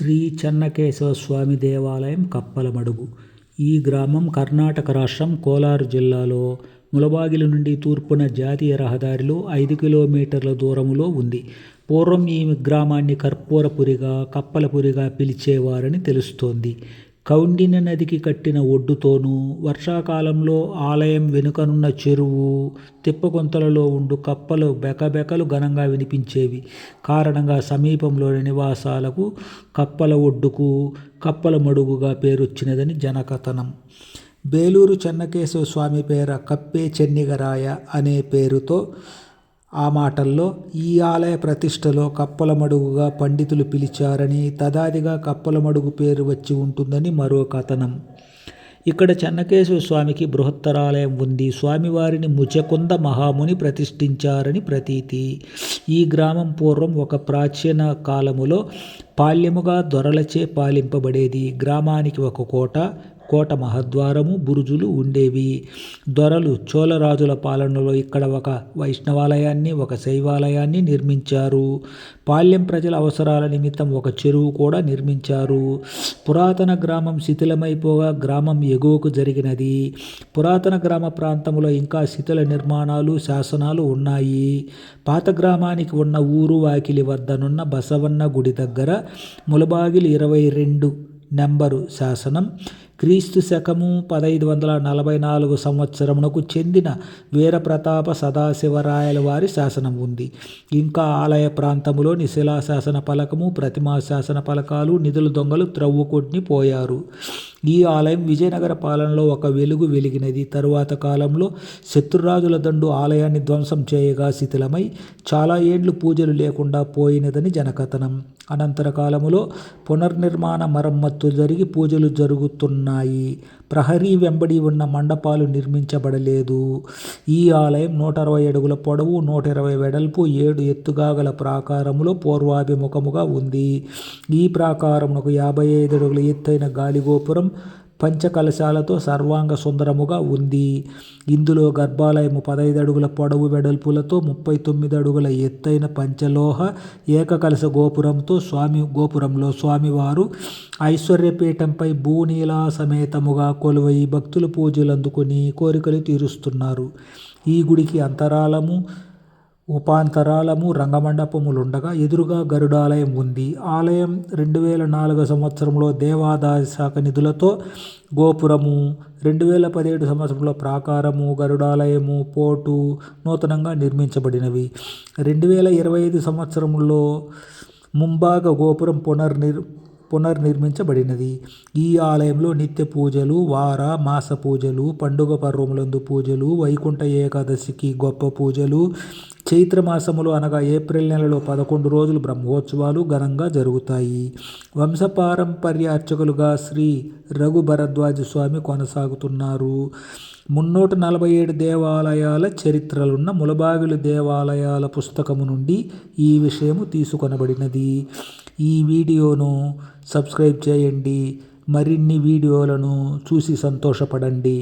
శ్రీ చెన్నకేశవ స్వామి దేవాలయం కప్పలమడుగు. ఈ గ్రామం కర్ణాటక రాష్ట్రం కోలారు జిల్లాలో ముళబాగిలి నుండి తూర్పున జాతీయ రహదారిలో 5 కిలోమీటర్ల దూరంలో ఉంది. పూర్వం ఈ గ్రామాన్ని కర్పూరపురిగా, కప్పలపురిగా పిలిచేవారని తెలుస్తోంది. కౌండిన్య నదికి కట్టిన ఒడ్డుతోనూ, వర్షాకాలంలో ఆలయం వెనుకనున్న చెరువు, తిప్పగుంతలలో ఉండు కప్పలు బెకబెకలు ఘనంగా వినిపించేవి కారణంగా సమీపంలోని నివాసాలకు కప్పల ఒడ్డుకు, కప్పలమడుగుగా పేరొచ్చినదని జనకథనం. బేలూరు చెన్నకేశవ స్వామి పేర కప్పే చెన్నిగరాయ అనే పేరుతో ఆ మాటల్లో ఈ ఆలయ ప్రతిష్టలో కప్పలమడుగుగా పండితులు పిలిచారని, తదాదిగా కప్పలమడుగు పేరు వచ్చి ఉంటుందని మరో కథనం. ఇక్కడ చెన్నకేశవ స్వామికి బృహత్తరాలయం ఉంది. స్వామివారిని ముచకుంద మహాముని ప్రతిష్ఠించారని ప్రతీతి. ఈ గ్రామం పూర్వం ఒక ప్రాచీన కాలములో పాళ్యముగా దొరలచే పాలింపబడేది. గ్రామానికి ఒక కోట మహద్వారము, బురుజులు ఉండేవి. దొరలు చోళరాజుల పాలనలో ఇక్కడ ఒక వైష్ణవాలయాన్ని, ఒక శైవాలయాన్ని నిర్మించారు. పాళ్యం ప్రజల అవసరాల నిమిత్తం ఒక చెరువు కూడా నిర్మించారు. పురాతన గ్రామం శిథిలమైపోగా గ్రామం ఎగువకు జరిగినది. పురాతన గ్రామ ప్రాంతంలో ఇంకా శిథిల నిర్మాణాలు, శాసనాలు ఉన్నాయి. పాత గ్రామానికి ఉన్న ఊరు వాకిలి వద్దనున్న బసవన్న గుడి దగ్గర ముళబాగిలి 22 నెంబరు శాసనం క్రీస్తు శకము 1544 సంవత్సరమునకు చెందిన వీరప్రతాప సదాశివరాయల వారి శాసనం ఉంది. ఇంకా ఆలయ ప్రాంతములోని శిలాశాసన ఫలకము, ప్రతిమా శాసన ఫలకాలు నిధుల దొంగలు త్రవ్వుకొని పోయారు. ఈ ఆలయం విజయనగర పాలనలో ఒక వెలుగు వెలిగినది. తరువాత కాలంలో శత్రురాజుల దండు ఆలయాన్ని ధ్వంసం చేయగా శిథిలమై చాలా ఏండ్లు పూజలు లేకుండా పోయినదని జనకథనం. అనంతర కాలములో పునర్నిర్మాణ మరమ్మతులు జరిగి పూజలు జరుగుతున్నాయి. ప్రహరీ వెంబడి ఉన్న మండపాలు నిర్మించబడలేదు. ఈ ఆలయం 160 అడుగుల పొడవు, 120 వెడల్పు, 7 ఎత్తుగా గల ప్రాకారములో పూర్వాభిముఖముగా ఉంది. ఈ ప్రాకారమునకు 55 అడుగుల ఎత్తైన గాలిగోపురం పంచకలశాలతో సర్వాంగ సుందరముగా ఉంది. ఇందులో గర్భాలయము 15 అడుగుల పొడవు వెడల్పులతో 39 అడుగుల ఎత్తైన పంచలోహ ఏకకలశ గోపురంలో స్వామివారు ఐశ్వర్యపీఠంపై భూనీలా సమేతముగా కొలువై భక్తులు పూజలు అందుకుని కోరికలు తీరుస్తున్నారు. ఈ గుడికి అంతరాలము, ఉపాంతరాలము, రంగమండపములుండగా ఎదురుగా గరుడాలయం ఉంది. ఆలయం 2004 సంవత్సరంలో దేవాదాయ శాఖ నిధులతో గోపురము, 2017 సంవత్సరంలో ప్రాకారము, గరుడాలయము, పోటు నూతనంగా నిర్మించబడినవి. 2025 సంవత్సరంలో ముంభాగ గోపురం పునర్నిర్మించబడినది. ఈ ఆలయంలో నిత్య పూజలు, వార, మాస పూజలు, పండుగ పర్వములందు పూజలు, వైకుంఠ ఏకాదశికి గొప్ప పూజలు, చైత్రమాసములు అనగా ఏప్రిల్ నెలలో 11 రోజులు బ్రహ్మోత్సవాలు ఘనంగా జరుగుతాయి. వంశపారంపర్య అర్చకులుగా శ్రీ రఘు భరద్వాజ స్వామి కొనసాగుతున్నారు. 347 దేవాలయాల చరిత్రలున్న ముళబాగిలి దేవాలయాల పుస్తకము నుండి ఈ విషయము తీసుకొనబడినది. ఈ వీడియోను సబ్స్క్రైబ్ చేయండి. మరిన్ని వీడియోలను చూసి సంతోషపడండి.